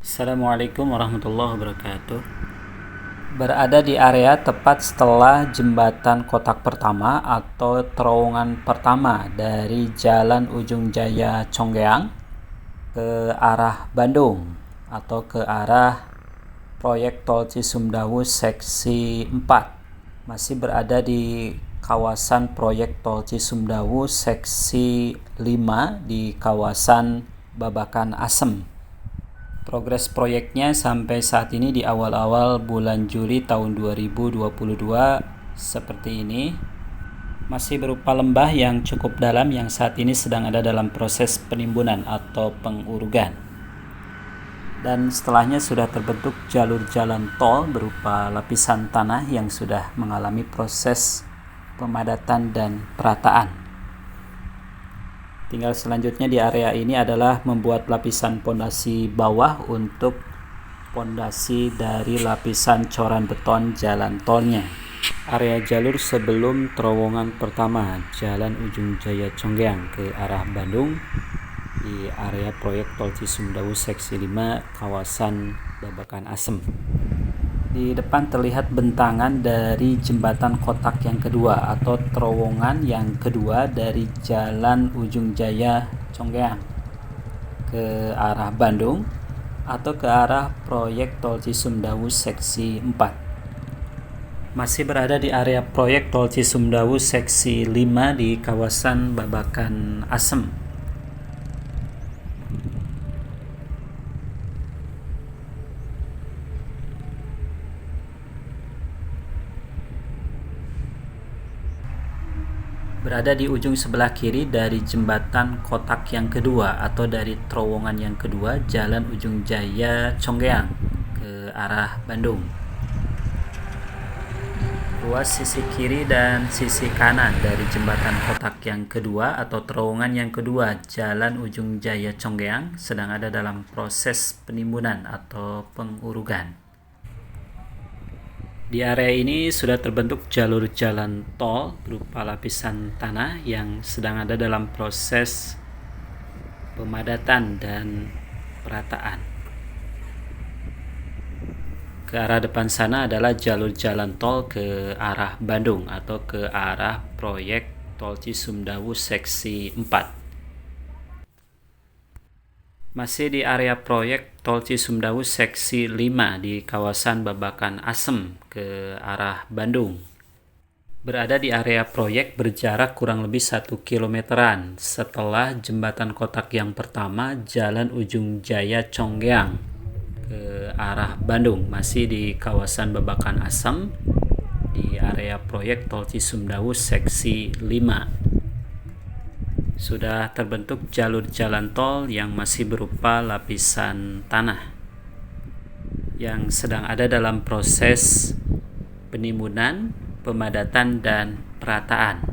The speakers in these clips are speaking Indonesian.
Assalamualaikum warahmatullahi wabarakatuh. Berada di area tepat setelah jembatan kotak pertama atau terowongan pertama dari Jalan Ujung Jaya Conggeang ke arah Bandung atau ke arah proyek Tol Cisumdawu Seksi 4. Masih berada di kawasan proyek Tol Cisumdawu Seksi 5 di kawasan Babakan Asem. Progres proyeknya sampai saat ini di awal-awal bulan Juli tahun 2022 seperti ini. Masih berupa lembah yang cukup dalam yang saat ini sedang ada dalam proses penimbunan atau pengurugan. Dan setelahnya sudah terbentuk jalur jalan tol berupa lapisan tanah yang sudah mengalami proses pemadatan dan perataan. Tinggal selanjutnya di area ini adalah membuat lapisan pondasi bawah untuk pondasi dari lapisan coran beton jalan tolnya. Area jalur sebelum terowongan pertama Jalan Ujung Jaya Conggeang ke arah Bandung di area proyek Tol Cisumdawu Seksi 5 kawasan Babakan Asem. Di depan terlihat bentangan dari jembatan kotak yang kedua atau terowongan yang kedua dari Jalan Ujung Jaya Conggeang ke arah Bandung atau ke arah proyek Tol Cisumdawu Seksi 4. Masih berada di area proyek Tol Cisumdawu Seksi 5 di kawasan Babakan Asem. Berada di ujung sebelah kiri dari jembatan kotak yang kedua atau dari terowongan yang kedua Jalan Ujung Jaya Conggeang ke arah Bandung. Ruas sisi kiri dan sisi kanan dari jembatan kotak yang kedua atau terowongan yang kedua Jalan Ujung Jaya Conggeang sedang ada dalam proses penimbunan atau pengurugan. Di area ini sudah terbentuk jalur jalan tol berupa lapisan tanah yang sedang ada dalam proses pemadatan dan perataan. Ke arah depan sana adalah jalur jalan tol ke arah Bandung atau ke arah proyek Tol Cisumdawu Seksi 4. Masih di area proyek Tol Cisumdawu Seksi 5 di kawasan Babakan Asem ke arah Bandung. Berada di area proyek berjarak kurang lebih 1 kilometeran setelah jembatan kotak yang pertama Jalan Ujung Jaya Conggeang ke arah Bandung. Masih di kawasan Babakan Asem di area proyek Tol Cisumdawu Seksi 5. Sudah terbentuk jalur jalan tol yang masih berupa lapisan tanah yang sedang ada dalam proses penimbunan, pemadatan, dan perataan.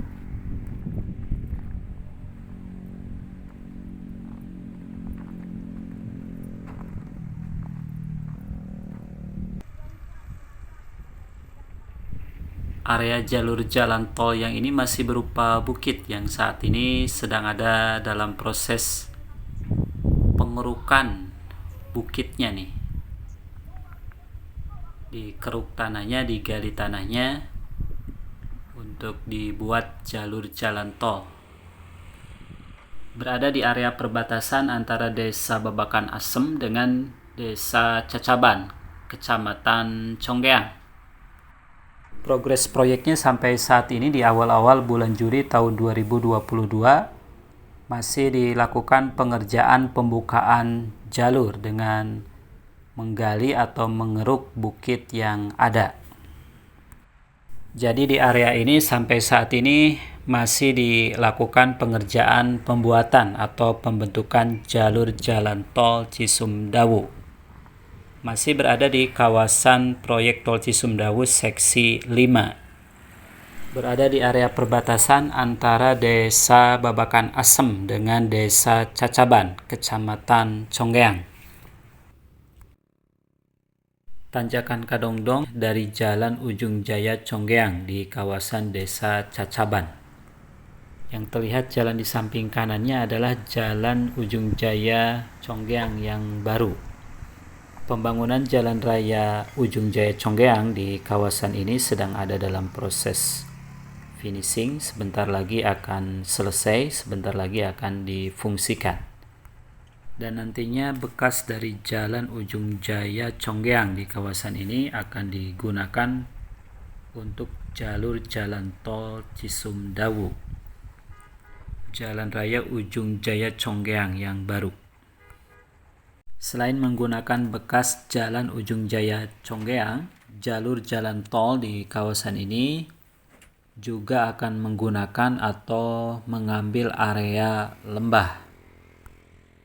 Area jalur jalan tol yang ini masih berupa bukit yang saat ini sedang ada dalam proses pengerukan bukitnya nih. Dikeruk tanahnya, digali tanahnya untuk dibuat jalur jalan tol. Berada di area perbatasan antara Desa Babakan Asem dengan Desa Cacaban, Kecamatan Conggeang. Progres proyeknya sampai saat ini di awal-awal bulan Juli tahun 2022 masih dilakukan pengerjaan pembukaan jalur dengan menggali atau mengeruk bukit yang ada. Jadi di area ini sampai saat ini masih dilakukan pengerjaan pembuatan atau pembentukan jalur jalan tol Cisumdawu. Masih berada di kawasan proyek Tol Cisumdawu Seksi 5. Berada di area perbatasan antara Desa Babakan Asem dengan Desa Cacaban, Kecamatan Conggeang. Tanjakan Kadongdong dari Jalan Ujung Jaya Conggeang di kawasan Desa Cacaban. Yang terlihat jalan di samping kanannya adalah Jalan Ujung Jaya Conggeang yang baru. Pembangunan Jalan Raya Ujung Jaya Conggeang di kawasan ini sedang ada dalam proses finishing. Sebentar lagi akan selesai, sebentar lagi akan difungsikan. Dan nantinya bekas dari Jalan Ujung Jaya Conggeang di kawasan ini akan digunakan untuk jalur jalan tol Cisumdawu, Jalan Raya Ujung Jaya Conggeang yang baru. Selain menggunakan bekas Jalan Ujung Jaya Conggeang, jalur jalan tol di kawasan ini juga akan menggunakan atau mengambil area lembah.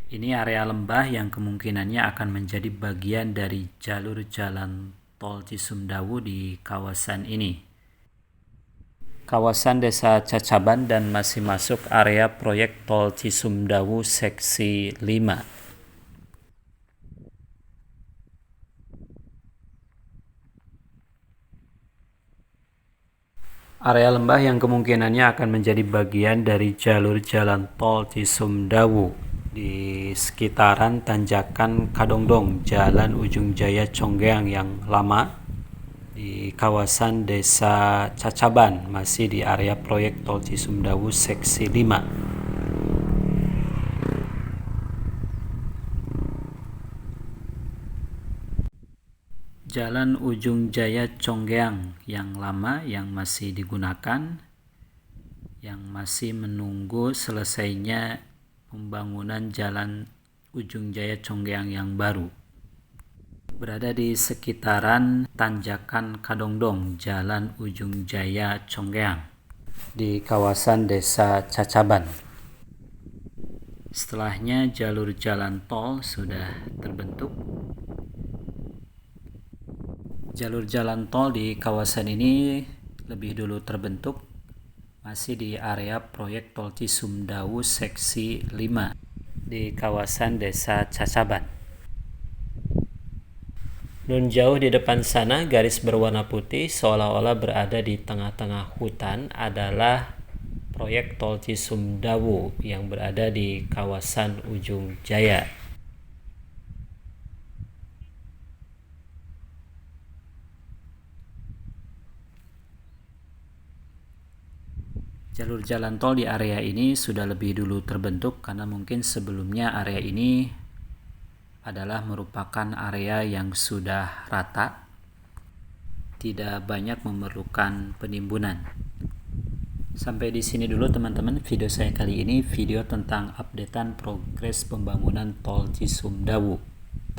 Ini area lembah yang kemungkinannya akan menjadi bagian dari jalur jalan tol Cisumdawu di kawasan ini. Kawasan Desa Cacaban dan masih masuk area proyek tol Cisumdawu seksi 5. Area lembah yang kemungkinannya akan menjadi bagian dari jalur jalan tol Cisumdawu di sekitaran tanjakan Kadongdong, Jalan Ujung Jaya Conggeang yang lama, di kawasan Desa Cacaban, masih di area proyek tol Cisumdawu seksi 5. Jalan Ujung Jaya Conggeang yang lama yang masih digunakan, yang masih menunggu selesainya pembangunan Jalan Ujung Jaya Conggeang yang baru. Berada di sekitaran tanjakan Kadongdong, Jalan Ujung Jaya Conggeang, di kawasan Desa Cacaban. Setelahnya jalur jalan tol sudah terbentuk. Jalur jalan tol di kawasan ini lebih dulu terbentuk masih di area proyek tol Cisumdawu seksi 5 di kawasan Desa Cacaban. Nun jauh di depan sana garis berwarna putih seolah-olah berada di tengah-tengah hutan adalah proyek tol Cisumdawu yang berada di kawasan Ujung Jaya. Jalur jalan tol di area ini sudah lebih dulu terbentuk karena mungkin sebelumnya area ini adalah merupakan area yang sudah rata, tidak banyak memerlukan penimbunan. Sampai di sini dulu teman-teman video saya kali ini, video tentang updatean progres pembangunan tol Cisumdawu.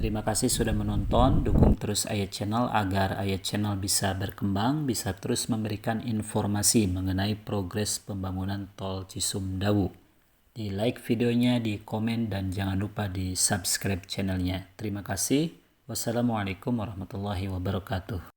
Terima kasih sudah menonton, dukung terus Ayat Channel agar Ayat Channel bisa berkembang, bisa terus memberikan informasi mengenai progres pembangunan tol Cisumdawu. Di like videonya, di komen, dan jangan lupa di subscribe channelnya. Terima kasih. Wassalamualaikum warahmatullahi wabarakatuh.